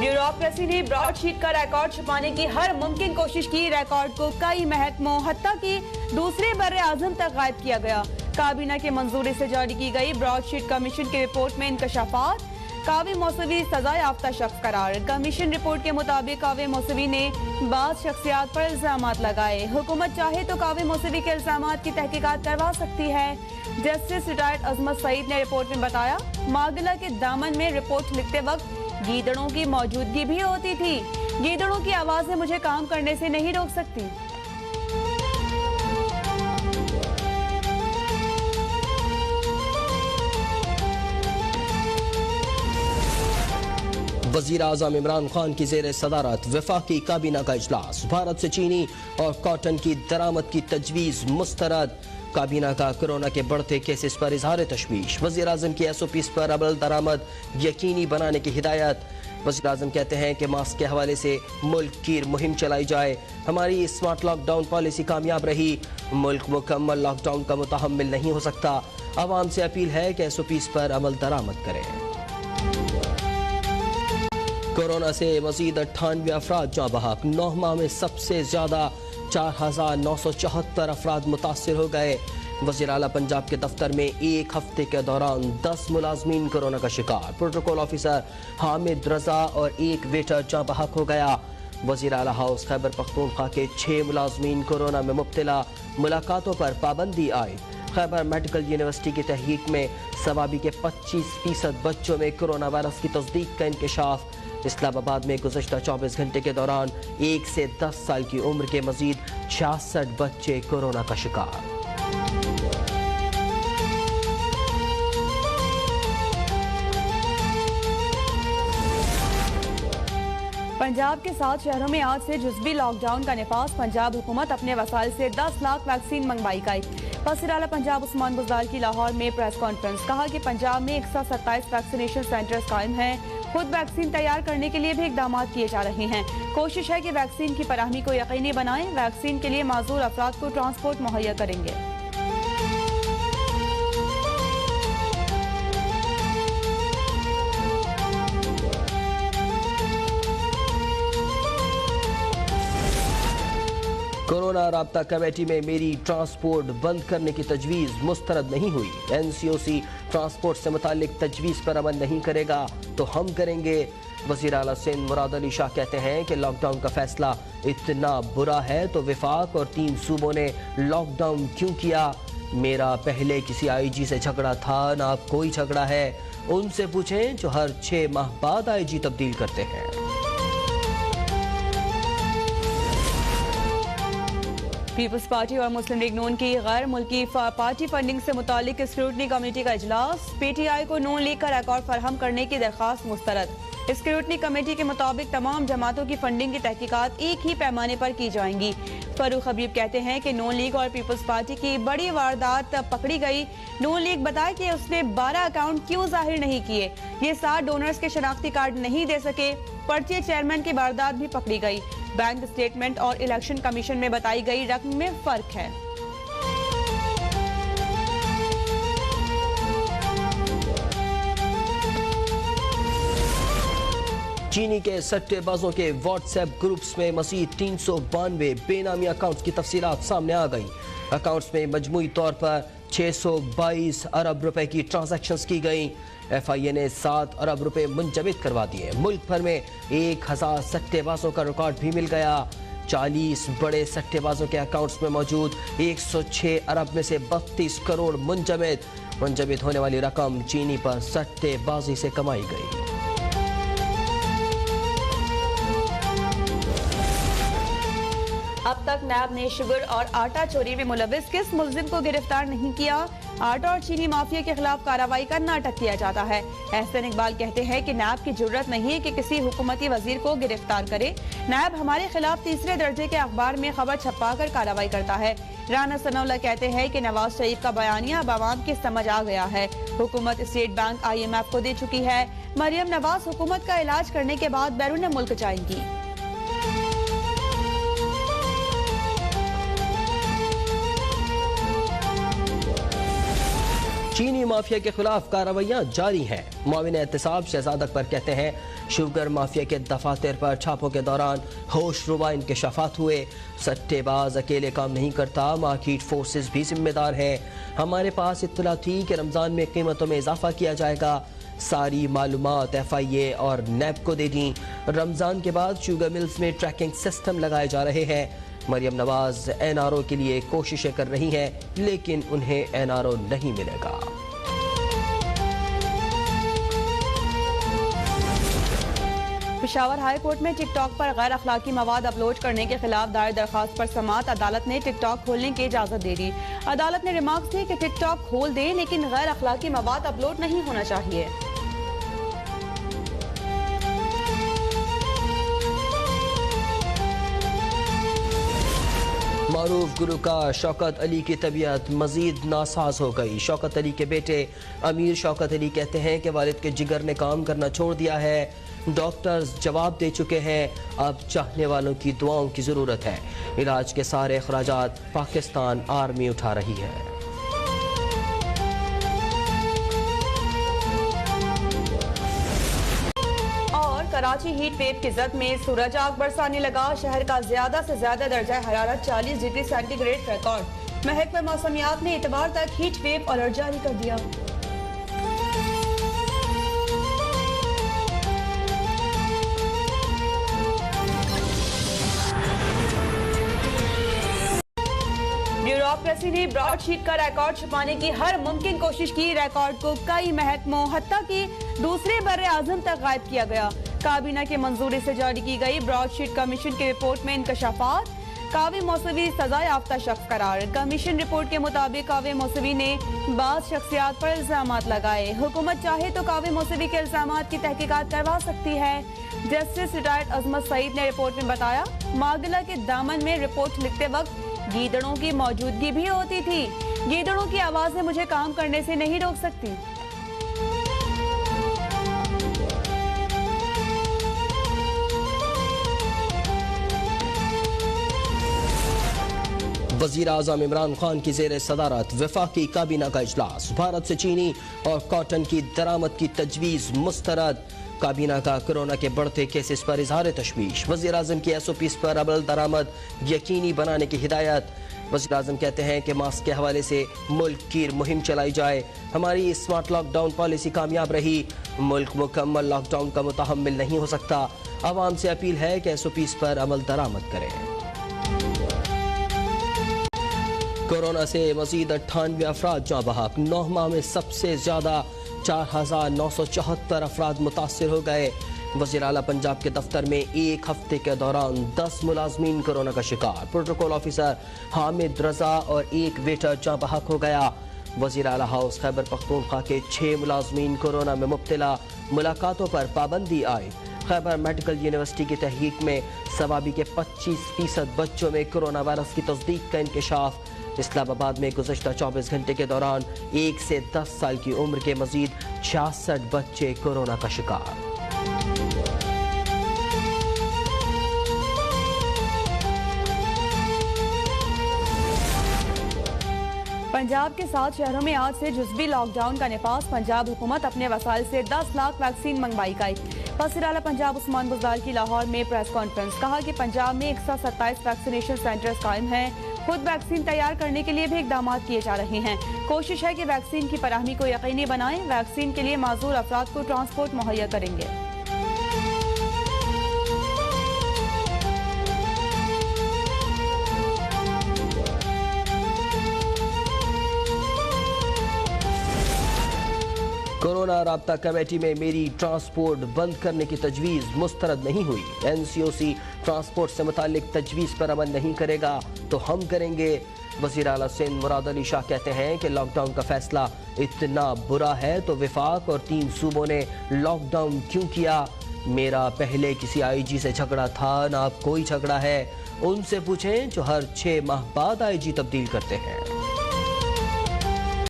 Bureaucracy ने broadsheet का record छुपाने की हर मुमकिन कोशिश की। रिकॉर्ड को कई महकमों हत्ता की दूसरे बर्रे आजम तक गायब किया गया। काबीना की मंजूरी से जारी की गई ब्रॉडशीट कमीशन की रिपोर्ट में इंकशाफात। कावी मौसवी सजा याफ्ता शख्स करार। कमीशन रिपोर्ट के मुताबिक कावी मौसवी ने बाज़ शख्सियात पर इल्जामात लगाए। हुकूमत चाहे तो कावी मौसवी के इल्जामात की तहकीकात करवा सकती है। जस्टिस रिटायर्ड अजमत सईद ने रिपोर्ट में बताया, मागला के दामन में रिपोर्ट लिखते वक्त गीदड़ों की मौजूदगी भी होती थी। गीदड़ों की आवाजें मुझे काम करने से नहीं रोक सकती। वज़ीर आज़म इमरान खान की ज़ेर सदारत वफाकी काबीना का इजलास। भारत से चीनी और कॉटन की दरामद की तजवीज़ मुस्तरद। काबीना का कोरोना के बढ़ते केसेस पर इजहार तशवीश। वज़ीर आज़म की SOPs पर अमल दरामद यकीनी बनाने की हिदायत। वज़ीर आज़म कहते हैं कि मास्क के हवाले से मुल्क की मुहिम चलाई जाए। हमारी स्मार्ट लॉकडाउन पॉलिसी कामयाब रही। मुल्क मुकम्मल लॉकडाउन का मुतहम्मिल नहीं हो सकता। आवाम से अपील है कि SOPs पर अमल दरामद करें। कोरोना से मजीद 98 अफराद जाँ बहक। 9 माह में सबसे ज्यादा 4,974 अफराद मुतासर हो गए। वज़ीर आला पंजाब के दफ्तर में एक हफ्ते के दौरान 10 मुलाजमीन कोरोना का शिकार। प्रोटोकॉल ऑफिसर हामिद रजा और एक वेटर जाँ बहक हो गया। वज़ीर आला हाउस खैबर पख्तूनख्वा के 6 मुलाजमीन कोरोना में मुब्तला। मुलाकातों पर पाबंदी आई। खैबर मेडिकल यूनिवर्सिटी की तहकीक में सवाबी के 25% बच्चों में कोरोना वायरस की तस्दीक का इंकशाफ। इस्लामाबाद में गुज़श्ता 24 घंटे के दौरान 1 से 10 साल की उम्र के मजीद 66 बच्चे कोरोना का शिकार। पंजाब के 7 शहरों में आज से जुज़वी लॉकडाउन का निफाज। पंजाब हुकूमत अपने वसाइल से 10 लाख वैक्सीन मंगवाई गई। वज़ीर आला पंजाब उस्मान बुज़दार की लाहौर में प्रेस कॉन्फ्रेंस। कहा कि पंजाब में 127 वैक्सीनेशन सेंटर्स कायम हैं। खुद वैक्सीन तैयार करने के लिए भी इकदाम किए जा रहे हैं। कोशिश है कि वैक्सीन की फराहमी को यकीनी बनाएं। वैक्सीन के लिए माजूर अफराद को ट्रांसपोर्ट मुहैया करेंगे। कोरोना राब्ता कमेटी में मेरी ट्रांसपोर्ट बंद करने की तजवीज़ मुस्तरद नहीं हुई। NCOC ट्रांसपोर्ट से मुतालिक तजवीज़ पर अमल नहीं करेगा तो हम करेंगे। वज़ीर आला सिंध मुराद अली शाह कहते हैं कि लॉकडाउन का फैसला इतना बुरा है तो वफाक और 3 सूबों ने लॉकडाउन क्यों किया। मेरा पहले किसी IG से झगड़ा था ना अब कोई झगड़ा है। उनसे पूछें जो हर 6 माह बाद IG तब्दील करते हैं। पीपल्स पार्टी और मुस्लिम लीग नून की गैर मुल्की पार्टी फंडिंग से मुतालिक स्क्रूटनी कमेटी का इजलास। PTI को नून लीग का रिकॉर्ड फराहम करने की दरख्वास्त मुस्तरद। स्क्रूटनी कमेटी के मुताबिक तमाम जमातों की फंडिंग की तहकीकात एक ही पैमाने पर की जाएंगी। फरूख हबीब कहते हैं कि नून लीग और पीपल्स पार्टी की बड़ी वारदात पकड़ी गई। नून लीग बताए कि उसने 12 अकाउंट क्यों जाहिर नहीं किए। ये 7 डोनर्स के शनाख्ती कार्ड नहीं दे सके। पर्चे चेयरमैन की वारदात भी पकड़ी गई। बैंक स्टेटमेंट और इलेक्शन कमीशन में बताई गई रकम में फर्क है। चीनी के सट्टेबाजों के व्हाट्सएप ग्रुप्स में मजीद 392 बेनामी अकाउंट्स की तफसीलात सामने आ गई। अकाउंट्स में मजमूई तौर पर 622 अरब रुपए की ट्रांजैक्शंस की गई। FIA ने 7 अरब रुपए मुंजमद करवा दिए। मुल्क भर में 1000 सट्टेबाजों का रिकॉर्ड भी मिल गया। 40 बड़े सट्टेबाजों के अकाउंट्स में मौजूद 106 अरब में से 32 करोड़ मुंजमद होने वाली रकम चीनी पर सट्टेबाजी से कमाई गई। अब तक नैब ने शुगर और आटा चोरी में मुलविस किस मुलजिम को गिरफ्तार नहीं किया। आटा और चीनी माफिया के खिलाफ कार्रवाई का नाटक किया जाता है। एहसन इकबाल कहते हैं कि नैब की जरूरत नहीं है कि किसी हुकूमती वजीर को गिरफ्तार करे। नैब हमारे खिलाफ तीसरे दर्जे के अखबार में खबर छपा कर कार्रवाई करता है। राना सनौला कहते हैं कि नवाज शरीफ का बयानिया अब आवाम की समझ आ गया है। हुकूमत स्टेट बैंक IMF को दे चुकी है। मरियम नवाज हुकूमत का इलाज करने के बाद बैरून मुल्क जाएंगी। चीनी माफिया के खिलाफ कार्रवाइयां जारी हैं। मुआविन एहतसाब शहजाद अकबर कहते हैं शुगर माफिया के दफातर पर छापों के दौरान होश रुबा इंकशाफात हुए। सट्टेबाज अकेले काम नहीं करता, मार्केट फोर्सेस भी जिम्मेदार हैं। हमारे पास इत्तला थी कि रमजान में कीमतों में इजाफा किया जाएगा। सारी मालूमात FIA और NAB को दे दी। रमजान के बाद शुगर मिल्स में ट्रैकिंग सिस्टम लगाए जा रहे हैं। मरियम नवाज NRO के लिए कोशिशें कर रही हैं, लेकिन उन्हें NRO नहीं मिलेगा। पेशावर हाई कोर्ट में टिकटॉक पर गैर अखलाकी मवाद अपलोड करने के खिलाफ दायर दरखास्त पर समाअत अदालत ने टिकटॉक खोलने की इजाजत दे दी। अदालत ने रिमार्क्स दी कि टिकटॉक खोल दे, लेकिन गैर अखलाकी मवाद अपलोड नहीं होना चाहिए। मारूफ गुलकार शौकत अली की तबीयत मजीद नासाज हो गई। शौकत अली के बेटे अमीर शौकत अली कहते हैं कि वालिद के जिगर ने काम करना छोड़ दिया है। डॉक्टर्स जवाब दे चुके हैं, अब चाहने वालों की दुआओं की ज़रूरत है। इलाज के सारे अखराजात पाकिस्तान आर्मी उठा रही है। कराची हीट वेव की जद में सूरज आग बरसाने लगा। शहर का ज्यादा से ज्यादा दर्जा हरारत 40 डिग्री सेंटीग्रेड रिकॉर्ड। महकमा मौसमियात ने इतवार तक हीट वेव अलर्ट जारी कर दिया। ब्यूरोक्रेसी ने ब्रॉडशीट का रिकॉर्ड छुपाने की हर मुमकिन कोशिश की। रिकॉर्ड को कई महकमों हत्ता की दूसरे बर्रे आजम तक गायब किया गया। काबीना की मंजूरी से जारी की गई ब्रॉडशीट कमीशन की रिपोर्ट में इंकशाफात। कावे मौसवी सजा याफ्ता शख्स करार। कमीशन रिपोर्ट के मुताबिक कावे मौसवी ने बाज़ शख्सियात पर इल्जामात लगाए। हुकूमत चाहे तो कावे मौसवी के इल्जामात की तहकीकात करवा सकती है। जस्टिस रिटायर्ड अजमत सईद ने रिपोर्ट में बताया, मागला के दामन में रिपोर्ट लिखते वक्त गीदड़ों की मौजूदगी भी होती थी। गीदड़ों की आवाजें मुझे काम करने से नहीं रोक सकती। वज़ीर आज़म इमरान खान की ज़ेर सदारत वफाकी काबीना का इजलास। भारत से चीनी और कॉटन की दरामद की तजवीज़ मुस्तरद। काबीना का कोरोना के बढ़ते केसेस पर इजहार तशवीश। वज़ीर आज़म की SOPs पर अमल दरामद यकीनी बनाने की हिदायत। वज़ीर आज़म कहते हैं कि मास्क के हवाले से मुल्क की मुहिम चलाई जाए। हमारी स्मार्ट लॉकडाउन पॉलिसी कामयाब रही। मुल्क मुकम्मल लॉकडाउन का मुतहम्मिल नहीं हो सकता। आवाम से अपील है कि SOPs पर अमल दरामद करें। कोरोना से मजीद 98 अफराद जाँ बहक। 9 माह में सबसे ज्यादा 4,974 अफराद मुतासर हो गए। वज़ीर आला पंजाब के दफ्तर में एक हफ्ते के दौरान 10 मुलाजमीन कोरोना का शिकार। प्रोटोकॉल ऑफिसर हामिद रजा और एक वेटर जाँ बहक हो गया। वज़ीर आला हाउस खैबर पख्तूनख्वा के 6 मुलाजमीन कोरोना में मुब्तला। मुलाकातों पर पाबंदी आई। खैबर मेडिकल यूनिवर्सिटी की तहकीक में सवाबी के 25% बच्चों में कोरोना वायरस की तस्दीक का इंकशाफ। इस्लामाबाद में गुज़श्ता 24 घंटे के दौरान 1 से 10 साल की उम्र के मजीद 66 बच्चे कोरोना का शिकार। पंजाब के 7 शहरों में आज से जुज़वी लॉकडाउन का नफाज। पंजाब हुकूमत अपने वसाइल से 10 लाख वैक्सीन मंगवाई गई। वज़ीर आला पंजाब उस्मान बुज़दार की लाहौर में प्रेस कॉन्फ्रेंस। कहा कि पंजाब में 127 वैक्सीनेशन सेंटर्स कायम हैं। खुद वैक्सीन तैयार करने के लिए भी इकदाम किए जा रहे हैं। कोशिश है कि वैक्सीन की फराहमी को यकीनी बनाएं। वैक्सीन के लिए माजूर अफराद को ट्रांसपोर्ट मुहैया करेंगे। कोरोना राब्ता कमेटी में मेरी ट्रांसपोर्ट बंद करने की तजवीज़ मुस्तरद नहीं हुई। NCOC ट्रांसपोर्ट से मुतालिक तजवीज़ पर अमल नहीं करेगा तो हम करेंगे। वज़ीर आला सिंध मुराद अली शाह कहते हैं कि लॉकडाउन का फैसला इतना बुरा है तो वफाक और 3 सूबों ने लॉकडाउन क्यों किया। मेरा पहले किसी IG से झगड़ा था, ना अब कोई झगड़ा है। उनसे पूछें जो हर 6 माह बाद IG तब्दील करते हैं।